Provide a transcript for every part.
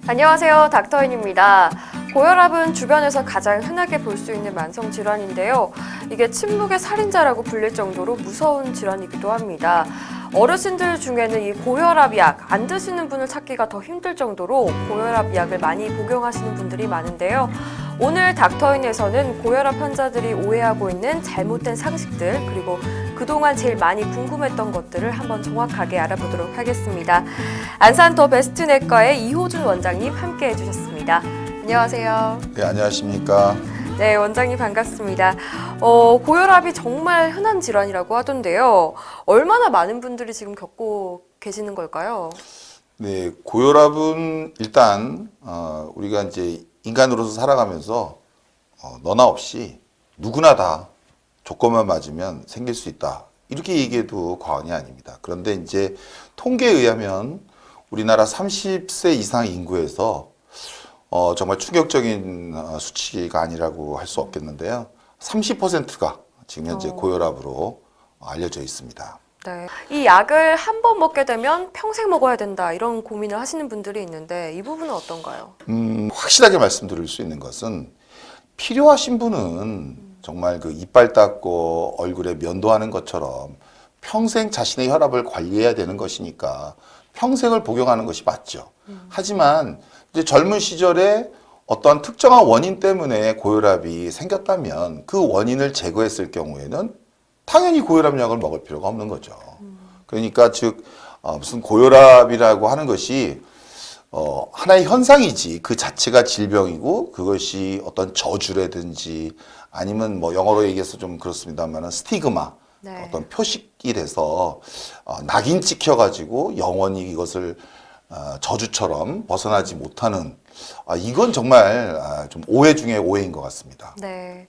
안녕하세요. 닥터인입니다. 고혈압은 주변에서 가장 흔하게 볼 수 있는 만성 질환인데요. 이게 침묵의 살인자라고 불릴 정도로 무서운 질환이기도 합니다. 어르신들 중에는 이 고혈압 약 안 드시는 분을 찾기가 더 힘들 정도로 고혈압 약을 많이 복용하시는 분들이 많은데요. 오늘 닥터인에서는 고혈압 환자들이 오해하고 있는 잘못된 상식들, 그리고 그동안 제일 많이 궁금했던 것들을 한번 정확하게 알아보도록 하겠습니다. 안산 더 베스트 내과의 이호준 원장님 함께 해주셨습니다. 안녕하세요. 네, 안녕하십니까. 네, 원장님 반갑습니다. 고혈압이 정말 흔한 질환이라고 하던데요. 얼마나 많은 분들이 지금 겪고 계시는 걸까요? 네, 고혈압은 일단 우리가 이제 인간으로서 살아가면서 너나 없이 누구나 다 조건만 맞으면 생길 수 있다. 이렇게 얘기해도 과언이 아닙니다. 그런데 이제 통계에 의하면 우리나라 30세 이상 인구에서 정말 충격적인 수치가 아니라고 할 수 없겠는데요. 30%가 지금 현재 고혈압으로 알려져 있습니다. 네. 이 약을 한 번 먹게 되면 평생 먹어야 된다 이런 고민을 하시는 분들이 있는데 이 부분은 어떤가요? 확실하게 말씀드릴 수 있는 것은 필요하신 분은 정말 그 이빨 닦고 얼굴에 면도하는 것처럼 평생 자신의 혈압을 관리해야 되는 것이니까 평생을 복용하는 것이 맞죠. 하지만 이제 젊은 시절에 어떤 특정한 원인 때문에 고혈압이 생겼다면 그 원인을 제거했을 경우에는 당연히 고혈압 약을 먹을 필요가 없는 거죠. 그러니까 즉 무슨 고혈압이라고 하는 것이 하나의 현상이지 그 자체가 질병이고 그것이 어떤 저주라든지 아니면 뭐 영어로 얘기해서 좀 그렇습니다만은 스티그마 네. 어떤 표식이 돼서 낙인 찍혀가지고 영원히 이것을 저주처럼 벗어나지 못하는 이건 정말 좀 오해 중에 오해인 것 같습니다. 네.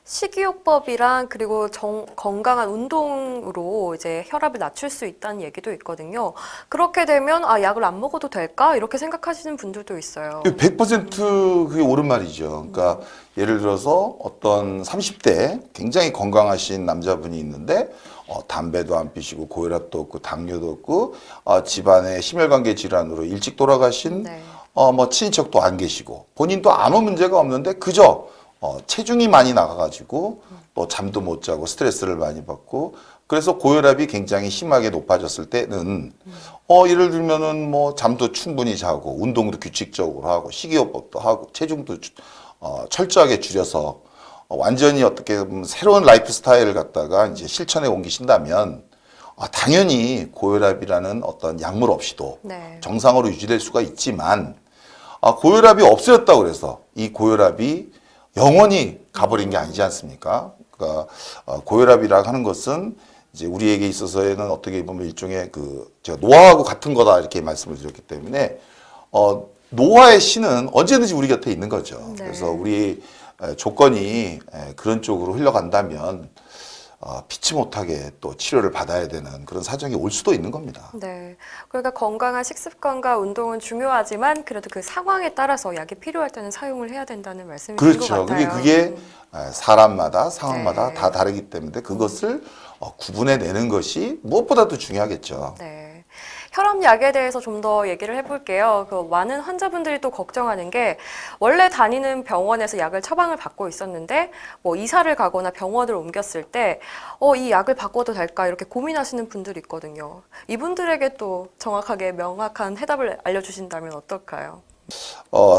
식이요법이랑 그리고 건강한 운동으로 이제 혈압을 낮출 수 있다는 얘기도 있거든요. 그렇게 되면 약을 안 먹어도 될까? 이렇게 생각하시는 분들도 있어요. 100% 그게 옳은 말이죠. 그러니까 예를 들어서 어떤 30대 굉장히 건강하신 남자분이 있는데 담배도 안 피시고 고혈압도 없고 당뇨도 없고 집안에 심혈관계 질환으로 일찍 돌아가신 네. 뭐 친인척도 안 계시고 본인도 아무 문제가 없는데 그저 체중이 많이 나가가지고 또 잠도 못 자고 스트레스를 많이 받고 그래서 고혈압이 굉장히 심하게 높아졌을 때는 예를 들면은 뭐 잠도 충분히 자고 운동도 규칙적으로 하고 식이요법도 하고 체중도 철저하게 줄여서 완전히 어떻게 보면 새로운 라이프 스타일을 갖다가 이제 실천에 옮기신다면 당연히 고혈압이라는 어떤 약물 없이도 네. 정상으로 유지될 수가 있지만 고혈압이 없어졌다고 그래서 이 고혈압이 영원히 가버린 게 아니지 않습니까? 그러니까 고혈압이라 하는 것은 이제 우리에게 있어서는 어떻게 보면 일종의 제가 노화하고 같은 거다 이렇게 말씀을 드렸기 때문에 노화의 신은 언제든지 우리 곁에 있는 거죠. 네. 그래서 우리 조건이 그런 쪽으로 흘러간다면 피치 못하게 또 치료를 받아야 되는 그런 사정이 올 수도 있는 겁니다. 네. 그러니까 건강한 식습관과 운동은 중요하지만 그래도 그 상황에 따라서 약이 필요할 때는 사용을 해야 된다는 말씀이신 것 그렇죠. 같아요. 그게 사람마다 상황마다 네. 다 다르기 때문에 그것을 구분해내는 것이 무엇보다도 중요하겠죠. 네. 혈압약에 대해서 좀 더 얘기를 해볼게요. 많은 환자분들이 또 걱정하는 게 원래 다니는 병원에서 약을 처방을 받고 있었는데 뭐 이사를 가거나 병원을 옮겼을 때 이 약을 바꿔도 될까 이렇게 고민하시는 분들이 있거든요. 이분들에게 또 정확하게 명확한 해답을 알려주신다면 어떨까요?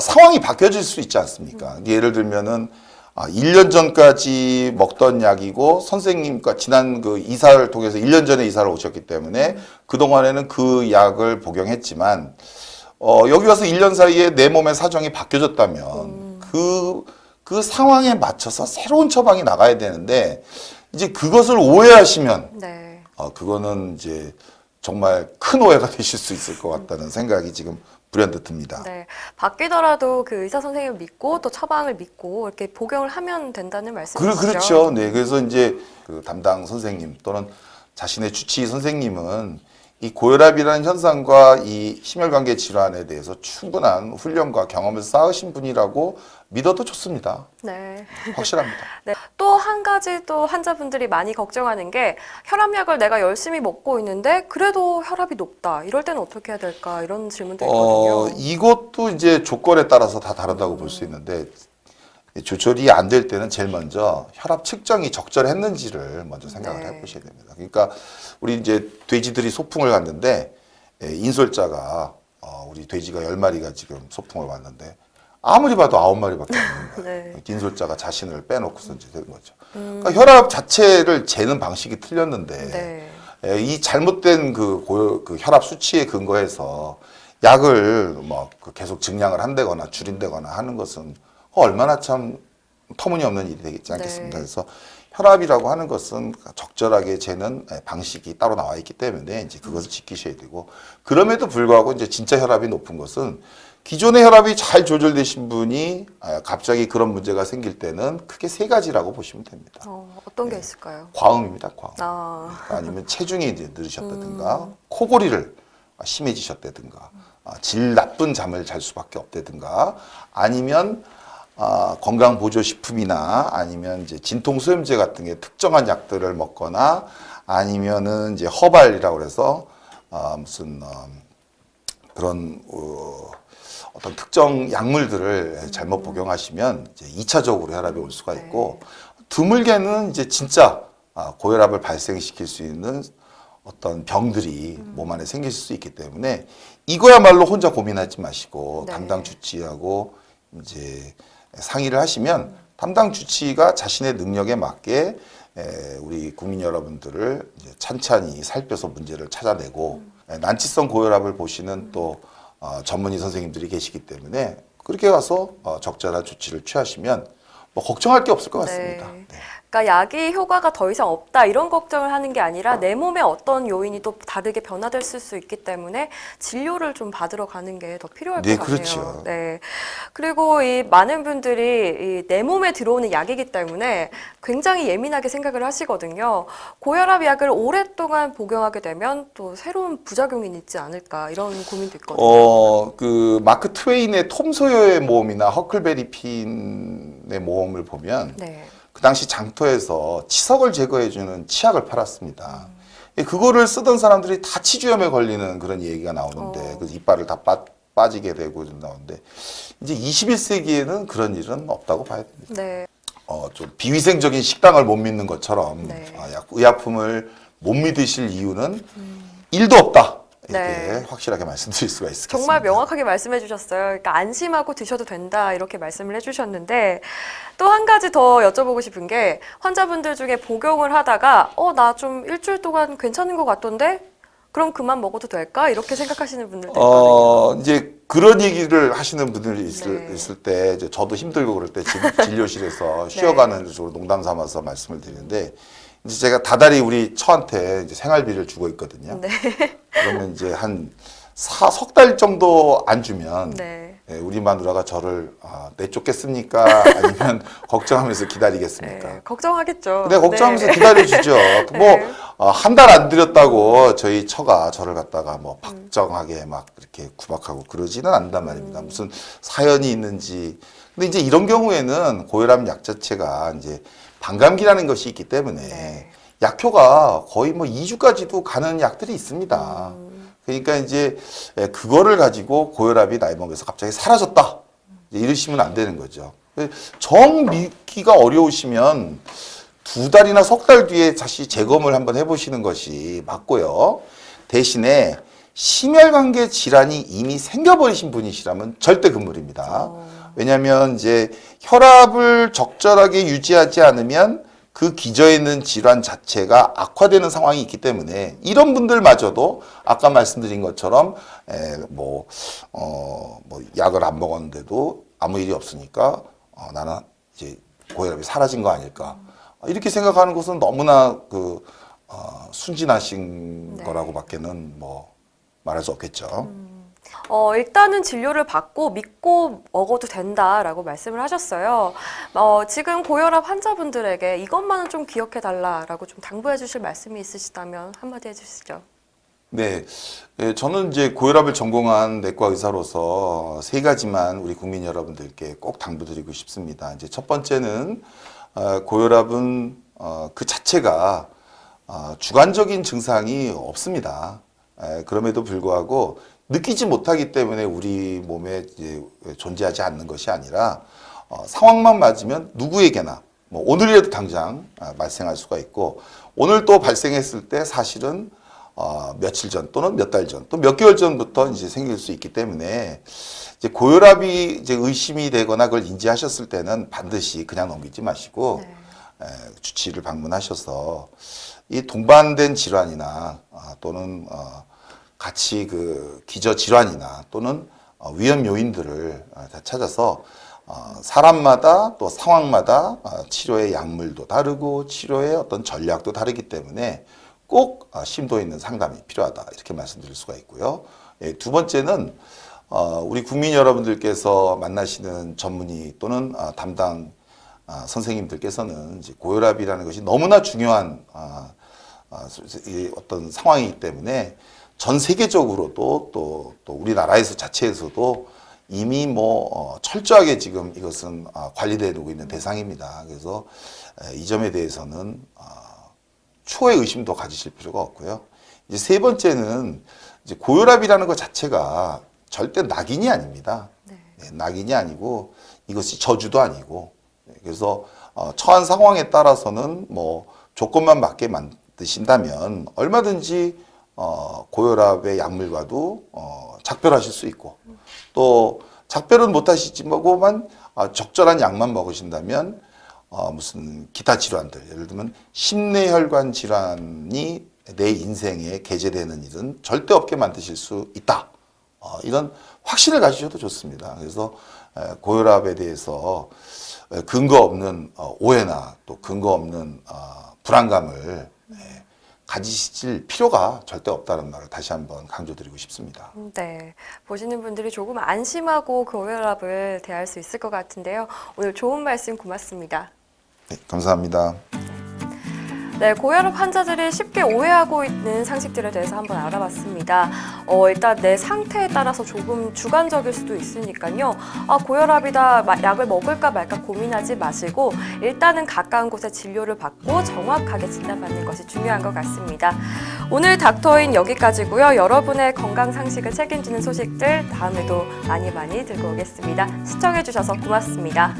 상황이 바뀌어질 수 있지 않습니까? 예를 들면은 1년 전까지 먹던 약이고 선생님과 지난 그 이사를 통해서 1년 전에 이사를 오셨기 때문에 그동안에는 그 약을 복용했지만 여기 와서 1년 사이에 내 몸의 사정이 바뀌어졌다면 그 상황에 맞춰서 새로운 처방이 나가야 되는데 이제 그것을 오해하시면 네. 그거는 이제 정말 큰 오해가 되실 수 있을 것 같다는 생각이 지금 불현듯 듭니다. 네. 바뀌더라도 그 의사 선생님을 믿고 또 처방을 믿고 이렇게 복용을 하면 된다는 말씀이시죠? 그렇죠. 네. 그래서 이제 그 담당 선생님 또는 자신의 주치의 선생님은 이 고혈압이라는 현상과 이 심혈관계 질환에 대해서 충분한 훈련과 경험을 쌓으신 분이라고 믿어도 좋습니다. 네. 확실합니다. 네. 또 한 가지 또 환자분들이 많이 걱정하는 게 혈압약을 내가 열심히 먹고 있는데 그래도 혈압이 높다. 이럴 때는 어떻게 해야 될까? 이런 질문도 있거든요. 이것도 이제 조건에 따라서 다 다르다고 볼 수 있는데 조절이 안 될 때는 제일 먼저 혈압 측정이 적절했는지를 먼저 생각을 네. 해보셔야 됩니다. 그러니까 우리 이제 돼지들이 소풍을 갔는데 인솔자가 우리 돼지가 10마리가 지금 소풍을 왔는데 아무리 봐도 9마리밖에 없는 거예요. 네. 인솔자가 자신을 빼놓고서 이제 된 거죠. 그러니까 혈압 자체를 재는 방식이 틀렸는데 이 잘못된 그 혈압 수치에 근거해서 약을 그 계속 증량을 한다거나 줄인다거나 하는 것은 얼마나 참 터무니없는 일이 되겠지 않겠습니까? 네. 그래서 혈압이라고 하는 것은 적절하게 재는 방식이 따로 나와 있기 때문에 이제 그것을 지키셔야 되고, 그럼에도 불구하고 이제 진짜 혈압이 높은 것은 기존의 혈압이 잘 조절되신 분이 갑자기 그런 문제가 생길 때는 크게 세 가지라고 보시면 됩니다. 어떤 게 있을까요? 과음입니다, 과음. 아니면 체중이 이제 늘으셨다든가, 코골이를 심해지셨다든가, 질 나쁜 잠을 잘 수밖에 없다든가, 아니면 건강보조식품이나 아니면 이제 진통소염제 같은 게 특정한 약들을 먹거나 아니면은 이제 허발이라고 그래서 무슨 그런 어떤 특정 약물들을 잘못 복용하시면 이제 2차적으로 혈압이 올 수가 있고, 드물게는 이제 진짜 고혈압을 발생시킬 수 있는 어떤 병들이 몸 안에 생길 수 있기 때문에 이거야말로 혼자 고민하지 마시고 담당 주치의하고 이제 상의를 하시면 담당 주치의가 자신의 능력에 맞게 우리 국민 여러분들을 이제 찬찬히 살펴서 문제를 찾아내고, 난치성 고혈압을 보시는 또 전문의 선생님들이 계시기 때문에 그렇게 가서 적절한 조치를 취하시면 뭐 걱정할 게 없을 것 같습니다. 네. 그러니까 약이 효과가 더 이상 없다 이런 걱정을 하는 게 아니라 내 몸에 어떤 요인이 또 다르게 변화됐을 수 있기 때문에 진료를 좀 받으러 가는 게 더 필요할 것 같아요. 그렇죠. 네. 그리고 이 많은 분들이 내 몸에 들어오는 약이기 때문에 굉장히 예민하게 생각을 하시거든요. 고혈압 약을 오랫동안 복용하게 되면 또 새로운 부작용이 있지 않을까 이런 고민도 있거든요. 그 마크 트웨인의 톰 소여의 모험이나 허클베리 핀의 모험을 보면 그 당시 장터에서 치석을 제거해주는 치약을 팔았습니다. 그거를 쓰던 사람들이 다 치주염에 걸리는 그런 얘기가 나오는데, 그래서 이빨을 다 빠지게 되고 좀 나오는데, 이제 21세기에는 그런 일은 없다고 봐야 됩니다. 좀 비위생적인 식당을 못 믿는 것처럼 의약품을 못 믿으실 이유는 1도 없다. 이렇게 확실하게 말씀드릴 수가 있겠습니다. 정말 명확하게 말씀해 주셨어요. 그러니까 안심하고 드셔도 된다 이렇게 말씀을 해주셨는데, 또 한 가지 더 여쭤보고 싶은 게 환자분들 중에 복용을 하다가 나 좀 일주일 동안 괜찮은 것 같던데 그럼 그만 먹어도 될까? 이렇게 생각하시는 분들도 있거든요. 이제 그런 얘기를 하시는 분들이 있을 때 이제 저도 힘들고 그럴 때 진료실에서 쉬어가는 식으로 농담 삼아서 말씀을 드리는데, 이제 제가 다달이 우리 처한테 이제 생활비를 주고 있거든요. 그러면 이제 한 석 달 정도 안 주면 우리 마누라가 저를 내쫓겠습니까? 아니면 걱정하면서 기다리겠습니까? 걱정하겠죠. 근데 걱정하면서 기다려주죠. 뭐 한 달 안 드렸다고 저희 처가 저를 갖다가 뭐 박정하게 막 이렇게 구박하고 그러지는 않단 말입니다. 무슨 사연이 있는지. 근데 이제 이런 경우에는 고혈압 약 자체가 이제 반감기라는 것이 있기 때문에 약효가 거의 뭐 2주까지도 가는 약들이 있습니다. 그러니까 이제 그거를 가지고 고혈압이 나이 먹어서 갑자기 사라졌다, 이러시면 안 되는 거죠. 정 믿기가 어려우시면 2달이나 석 달 뒤에 다시 재검을 한번 해보시는 것이 맞고요. 대신에 심혈관계 질환이 이미 생겨버리신 분이시라면 절대 금물입니다. 왜냐하면 이제 혈압을 적절하게 유지하지 않으면 그 기저에 있는 질환 자체가 악화되는 상황이 있기 때문에 이런 분들마저도 아까 말씀드린 것처럼 약을 안 먹었는데도 아무 일이 없으니까 나는 이제 고혈압이 사라진 거 아닐까, 이렇게 생각하는 것은 너무나 순진하신 거라고밖에는 뭐 말할 수 없겠죠. 일단은 진료를 받고 믿고 먹어도 된다라고 말씀을 하셨어요. 지금 고혈압 환자분들에게 이것만은 좀 기억해 달라라고 좀 당부해 주실 말씀이 있으시다면 한마디 해주시죠. 네, 저는 이제 고혈압을 전공한 내과 의사로서 세 가지만 우리 국민 여러분들께 꼭 당부드리고 싶습니다. 이제 첫 번째는 고혈압은 그 자체가 주관적인 증상이 없습니다. 그럼에도 불구하고 느끼지 못하기 때문에 우리 몸에 이제 존재하지 않는 것이 아니라 상황만 맞으면 누구에게나 뭐 오늘이라도 당장 발생할 수가 있고 오늘 또 발생했을 때 사실은 며칠 전 또는 몇 달 전 또 몇 개월 전부터 이제 생길 수 있기 때문에 이제 고혈압이 이제 의심이 되거나 그걸 인지하셨을 때는 반드시 그냥 넘기지 마시고 주치의를 방문하셔서 이 동반된 질환이나 또는 같이 그 기저 질환이나 또는 위험 요인들을 다 찾아서 사람마다 또 상황마다 치료의 약물도 다르고 치료의 어떤 전략도 다르기 때문에 꼭 심도 있는 상담이 필요하다 이렇게 말씀드릴 수가 있고요. 두 번째는 우리 국민 여러분들께서 만나시는 전문의 또는 담당 선생님들께서는 이제 고혈압이라는 것이 너무나 중요한 어떤 상황이기 때문에 전 세계적으로도 또 우리나라에서 자체에서도 이미 뭐 철저하게 지금 이것은 관리되고 있는 대상입니다. 그래서 이 점에 대해서는 초의 의심도 가지실 필요가 없고요. 이제 세 번째는 이제 고혈압이라는 것 자체가 절대 낙인이 아닙니다. 낙인이 아니고 이것이 저주도 아니고 그래서 처한 상황에 따라서는 뭐 조건만 맞게 만드신다면 얼마든지 고혈압의 약물과도 작별하실 수 있고 또 작별은 못 하시지만 적절한 약만 먹으신다면 무슨 기타 질환들 예를 들면 심뇌혈관 질환이 내 인생에 계제되는 일은 절대 없게 만드실 수 있다. 이런 확신을 가지셔도 좋습니다. 그래서 고혈압에 대해서 근거 없는 오해나 또 근거 없는 불안감을 가지실 필요가 절대 없다는 말을 다시 한번 강조드리고 싶습니다. 네, 보시는 분들이 조금 안심하고 고혈압을 대할 수 있을 것 같은데요. 오늘 좋은 말씀 고맙습니다. 네, 감사합니다. 네, 고혈압 환자들이 쉽게 오해하고 있는 상식들에 대해서 한번 알아봤습니다. 일단 내 상태에 따라서 조금 주관적일 수도 있으니까요. 고혈압이다, 약을 먹을까 말까 고민하지 마시고 일단은 가까운 곳에 진료를 받고 정확하게 진단받는 것이 중요한 것 같습니다. 오늘 닥터인 여기까지고요. 여러분의 건강 상식을 책임지는 소식들 다음에도 많이 들고 오겠습니다. 시청해주셔서 고맙습니다.